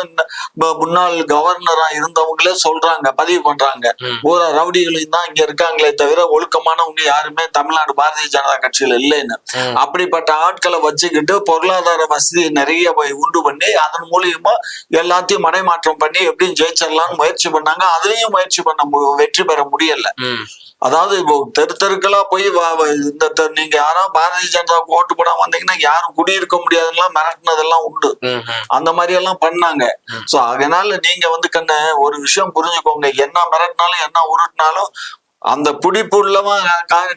[SPEAKER 1] முன்னாள் கவர்னரா இருந்தவங்களே சொல்றாங்க, பதிவு பண்றாங்க. பூரா ரவுடிகளையும் தான் இங்க இருக்காங்களே தவிர ஒழுக்கமானவங்க யாருமே தமிழ்நாடு பாரதிய ஜனதா கட்சியில இல்லைன்னு. அப்படிப்பட்ட ஆட்களை வச்சுக்கிட்டு பொருளாதார வசதி நிறைய உண்டு பண்ணி அதன் மூலியமா எல்லாத்தையும் மடைமாற்றம் பண்ணி எப்படியும் ஜெயிச்சிடலாம்னு முயற்சி பண்ணாங்க. அதுலயும் முயற்சி பண்ண வெற்றி பெற முடியல. அதாவது இப்போ தெருக்களா போய் இந்த நீங்க யாரும் பாரதிய ஜனதாவுக்கு ஓட்டு போடாம வந்தீங்கன்னா யாரும் குடியிருக்க முடியாதுலாம் மிரட்டினதெல்லாம் உண்டு. அந்த மாதிரி எல்லாம் பண்ணாங்க. சோ அதனால நீங்க வந்து ஒரு விஷயம் புரிஞ்சுக்கோங்க, என்ன மிரட்டினாலும் என்ன உருட்டினாலும் அந்த பிடிப்பு உள்ளவன்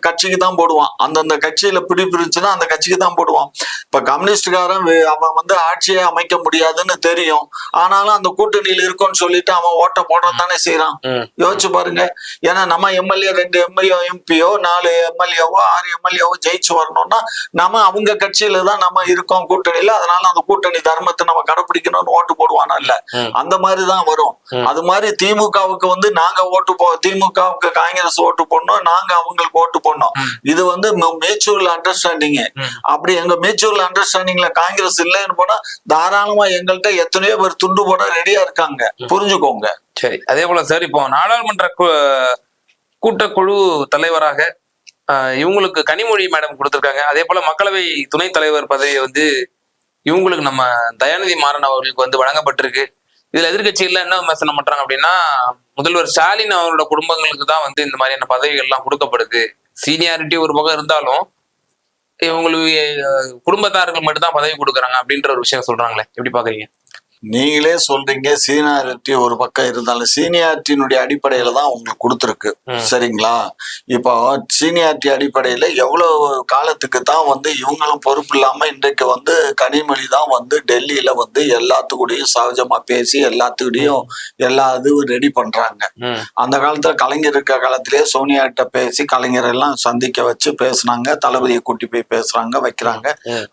[SPEAKER 1] கட்சிக்கு தான் போடுவான். அந்தந்த கட்சியில பிடிப்பு இருந்துச்சுன்னா அந்த கட்சிக்கு தான் போடுவான். இப்ப கம்யூனிஸ்டுக்காரன் அவன் வந்து ஆட்சியை அமைக்க முடியாதுன்னு தெரியும், ஆனாலும் அந்த கூட்டணியில இருக்கும்னு சொல்லிட்டு அவன் ஓட்ட போடுறதானே செய்யறான். யோசிச்சு பாருங்க. ஏன்னா நம்ம எம்எல்ஏ 2 எம்பியோ 4 எம்எல்ஏவோ 6 எம்எல்ஏவோ ஜெயிச்சு வரணும்னா நம்ம அவங்க கட்சியில தான் நம்ம இருக்கோம் கூட்டணியில, அதனால அந்த கூட்டணி தர்மத்தை நம்ம கடைபிடிக்கணும்னு ஓட்டு போடுவானா இல்ல, அந்த மாதிரிதான் வரும். அது மாதிரி திமுகவுக்கு வந்து நாங்க திமுகவுக்கு காங்கிரஸ் ஓட்டு போடணும், நாங்க அவங்களுக்கு ஓட்டு போடணும். இது வந்து மியூச்சுவல் அண்டர்ஸ்டாண்டிங். அப்படி எங்க மியூச்சுவல் அண்டர்ஸ்டாண்டிங்ல காங்கிரஸ் இல்லைன்னு போனா தாராளமா எங்கள்கிட்ட எத்தனையோ பேர் துண்டு போட ரெடியா இருக்காங்க, புரிஞ்சுக்கோங்க.
[SPEAKER 2] சரி, அதே போல சார் இப்போ நாடாளுமன்ற கூட்டக்குழு தலைவராக இவங்களுக்கு கனிமொழி மேடம் கொடுத்திருக்காங்க. அதே போல மக்களவை துணைத் தலைவர் பதவியை வந்து இவங்களுக்கு நம்ம தயாநிதி மாறன் அவர்களுக்கு வந்து வழங்கப்பட்டிருக்கு. இதுல எதிர்கட்சிகள்ல என்ன விமர்சனம் பண்றாங்க அப்படின்னா, முதல்வர் ஸ்டாலின் அவரோட குடும்பங்களுக்கு தான் வந்து இந்த மாதிரியான பதவிகள் எல்லாம் கொடுக்கப்படுது. சீனியாரிட்டி ஒரு பக்கம் இருந்தாலும் இவங்களுக்கு குடும்பத்தார்கள் மட்டும் தான் பதவி கொடுக்குறாங்க அப்படின்ற ஒரு விஷயம் சொல்றாங்களே, எப்படி பாக்குறீங்க?
[SPEAKER 1] நீங்களே சொல்றீங்க சீனியாரிட்டி ஒரு பக்கம் இருந்தாலும் சீனியாரிட்டியினுடைய அடிப்படையில தான் உங்களுக்கு கொடுத்துருக்கு, சரிங்களா? இப்போ சீனியாரிட்டி அடிப்படையில எவ்வளவு காலத்துக்கு தான் வந்து இவங்களும் பொறுப்பு இல்லாம இன்றைக்கு வந்து கனிமொழி தான் வந்து டெல்லியில வந்து எல்லாத்துக்கூடையும் சகஜமா பேசி எல்லாத்துக்கூடையும் எல்லா இதுவும் ரெடி பண்றாங்க. அந்த காலத்துல கலைஞர் இருக்க காலத்திலேயே சோனியாட்ட பேசி கலைஞர் எல்லாம் சந்திக்க வச்சு பேசுனாங்க, தளபதியை கூட்டி போய் பேசுறாங்க, வைக்கிறாங்க,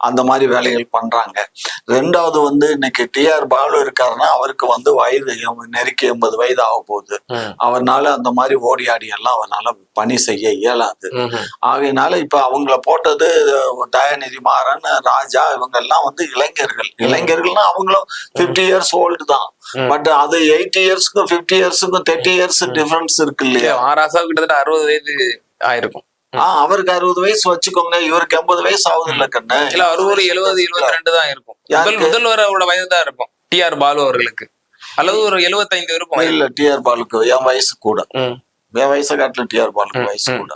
[SPEAKER 1] அந்த மாதிரி வேலைகள் பண்றாங்க. ரெண்டாவது வந்து இன்னைக்கு டிஆர் பாலு இருக்காருன்னா அவருக்கு வந்து வயது நெருக்கி 80 வயது ஆக போகுது. அவர்னால அந்த மாதிரி ஓடி ஆடி எல்லாம் அவர்னால பணி செய்ய இயலாது. ஆகையினால இப்ப அவங்கள போட்டது தயாநிதி மாறன், ராஜா, இவங்க எல்லாம் வந்து இளைஞர்கள்னா அவங்களும் 50 இயர்ஸ் ஓல்டு தான். பட் அது 80 இயர்ஸ்க்கும் 50 இயர்ஸ்க்கும் 30 இயர்ஸ் டிஃபரன்ஸ் இருக்கு இல்லையா?
[SPEAKER 2] ஆராசா கிட்டத்தட்ட 60 வயது ஆயிருக்கும்.
[SPEAKER 1] அவருக்கு 60 வயசு வச்சுக்கோங்க, இவருக்கு 80 வயசு ஆகுது இல்ல கண்ணு.
[SPEAKER 2] இல்ல அவர் ஒரு 70 72 தான் இருக்கும். முதல்வரோட வயது தான் இருக்கும் டிஆர் பாலு அவர்களுக்கு, அல்லது ஒரு 75 இருக்கும்.
[SPEAKER 1] இல்ல டிஆர் பாலுக்கு என் வயசு கூட, என் வயசை காட்டில டிஆர் பாலுக்கு வயசு கூட.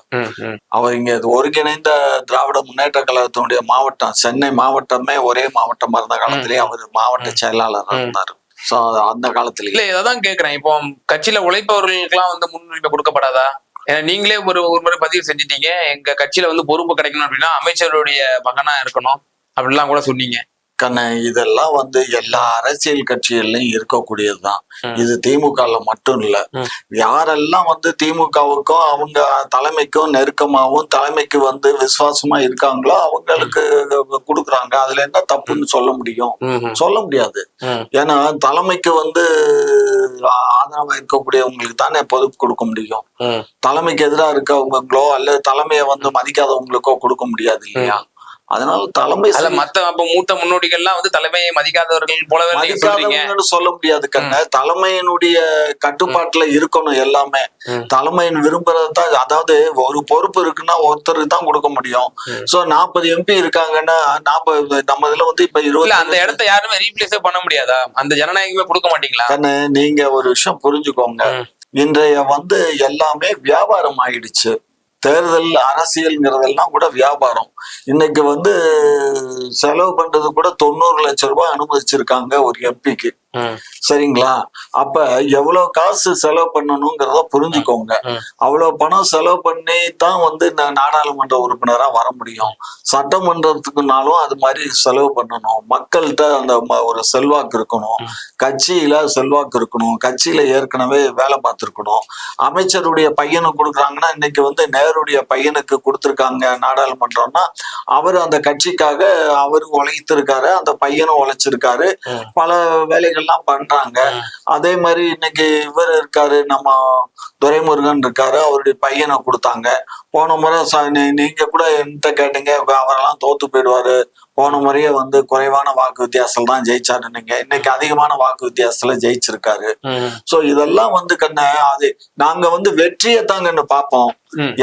[SPEAKER 1] அவர் இங்க ஒருங்கிணைந்த திராவிட முன்னேற்ற கழகத்தினுடைய மாவட்டம், சென்னை மாவட்டமே ஒரே மாவட்டமா இருந்த காலத்திலேயே அவர் மாவட்ட செயலாளர் இருந்தாரு. சோ அந்த காலத்துல
[SPEAKER 2] இல்ல இதான் கேக்குறேன். இப்போ கட்சியில உழைப்பவர்களுக்கு எல்லாம் வந்து முன்னுரிமை கொடுக்கப்படாதா? ஏன்னா நீங்களே ஒரு முறை பதிவு செஞ்சுட்டீங்க, எங்க கட்சியில வந்து பொறுப்பு கிடைக்கணும் அப்படின்னா அமைச்சருடைய மகனா இருக்கணும் அப்படிலாம் கூட சொன்னீங்க.
[SPEAKER 1] கண்ண இதெல்லாம் வந்து எல்லா அரசியல் கட்சிகள்லயும் இருக்கக்கூடியதுதான். இது திமுகல மட்டும் இல்ல. யாரெல்லாம் வந்து திமுகவுக்கும் அவங்க தலைமைக்கும் நெருக்கமாவும் தலைமைக்கு வந்து விசுவாசமா இருக்காங்களோ அவங்களுக்கு கொடுக்குறாங்க. அதுல என்ன தப்புன்னு சொல்ல முடியும்? சொல்ல முடியாது. ஏன்னா தலைமைக்கு வந்து ஆதரவா இருக்கக்கூடியவங்களுக்கு தானே பொறுப்பு கொடுக்க முடியும். தலைமைக்கு எதிராக இருக்கவங்களோ அல்லது தலைமையை வந்து மதிக்காதவங்களுக்கோ கொடுக்க முடியாது இல்லையா? அதனால தலைமை
[SPEAKER 2] அப்ப மூத்த முன்னோடிகள்லாம் வந்து தலைமையை மதிக்காதவர்கள் போலவே
[SPEAKER 1] மதிக்காதவங்கன்னு சொல்ல முடியாது கண்ண. தலைமையினுடைய கட்டுப்பாட்டுல இருக்கணும் எல்லாமே. தலைமையின் விரும்புறதுதான். அதாவது ஒரு பொறுப்பு இருக்குன்னா ஒருத்தருக்கு தான் கொடுக்க முடியும். சோ 40 MP இருக்காங்கன்னா 40 நம்ம இதுல வந்து இப்ப 20
[SPEAKER 2] அந்த இடத்த யாருமே ரீப்ளேஸே பண்ண முடியாதா? அந்த ஜனநாயகமே கொடுக்க மாட்டீங்களா?
[SPEAKER 1] கண்ணு நீங்க ஒரு விஷயம் புரிஞ்சுக்கோங்க. இன்றைய வந்து எல்லாமே வியாபாரம் ஆயிடுச்சு. தேர்தல் அரசியல்ங்கிறதெல்லாம் கூட வியாபாரம். இன்னைக்கு வந்து செலவு பண்றது கூட 90 லட்சம் ரூபாய் அனுமதிச்சிருக்காங்க ஒரு எம்பிக்கு. சரிங்களா? அப்ப எவ்வளவு காசு செலவு பண்ணணுங்கிறத புரிஞ்சுக்கோங்க. அவ்வளவு பணம் செலவு பண்ணி தான் வந்து நாடாளுமன்ற உறுப்பினரா வர முடியும். சட்டமன்றத்துக்குனாலும் அது மாதிரி செலவு பண்ணணும். மக்கள்கிட்ட அந்த ஒரு செல்வாக்கு இருக்கணும். கட்சியில செல்வாக்கு இருக்கணும். கட்சியில ஏற்கனவே வேலை பார்த்திருக்கணும். அமைச்சருடைய பையனுக்கு கொடுக்குறாங்கன்னா இன்னைக்கு வந்து நேருடைய பையனுக்கு கொடுத்துருக்காங்க நாடாளுமன்றம்னா அவரு அந்த கட்சிக்காக அவரு உழைத்திருக்காரு, அந்த பையனும் உழைச்சிருக்காரு, பல வேலைகள்லாம் பண்றாங்க. அதே மாதிரி இன்னைக்கு இவர் இருக்காரு, நம்ம துரைமுருகன் இருக்காரு, அவருடைய பையனை கொடுத்தாங்க. போன முறை நீங்க கூட என்கிட்ட கேட்டீங்க, அவரெல்லாம் தோத்து போயிடுவாரு, போன முறையே வந்து குறைவான வாக்கு வித்தியாசம் தான் ஜெயிச்சாருன்னீங்க. இன்னைக்கு அதிகமான வாக்கு வித்தியாசத்துல ஜெயிச்சிருக்காரு. சோ இதெல்லாம் வந்து அது நாங்க வந்து வெற்றியை தாங்கன்னு பார்ப்போம்.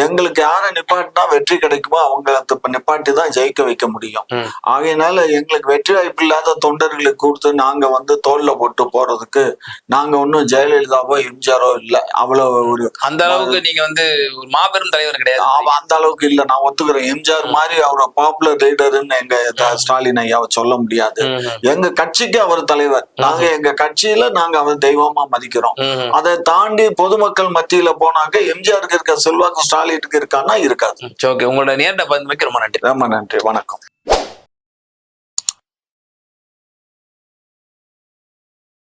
[SPEAKER 1] எங்களுக்கு யாரை நிப்பாட்டினா வெற்றி கிடைக்குமோ அவங்க நிப்பாட்டி தான் ஜெயிக்க வைக்க முடியும். ஆகையினால எங்களுக்கு வெற்றி வாய்ப்பு இல்லாத தொண்டர்களுக்கு கொடுத்து நாங்க வந்து தோல்ல போட்டு போறதுக்கு நாங்க ஒன்னும் ஜெயலலிதாவோ எம்ஜிஆரோ இல்ல. அவ்வளவு ஒரு
[SPEAKER 2] அந்த அளவுக்கு நீங்க வந்து ஒரு மாபெரும் தலைவர் கிடையாது.
[SPEAKER 1] அந்த அளவுக்கு இல்ல, நான் ஒத்துக்கிறேன். எம்ஜிஆர் மாதிரி அவரோட பாப்புலர் லீடர்ன்னு எங்க ஸ்டாலின் ஐயாவை சொல்ல முடியாது. எங்க கட்சிக்கு அவர் தலைவர். நாங்க எங்க கட்சியில நாங்க அவர் தெய்வமா மதிக்கிறோம். அதை தாண்டி பொதுமக்கள் மத்தியில போனாக்க எம்ஜிஆருக்கு இருக்க செல்வாக்கு ஸ்டாலினுக்கு இருக்கான்னா இருக்காது.
[SPEAKER 2] உங்களோட நேரத்தை பகிர்ந்தமைக்கு ரொம்ப நன்றி.
[SPEAKER 1] ரொம்ப நன்றி. வணக்கம்.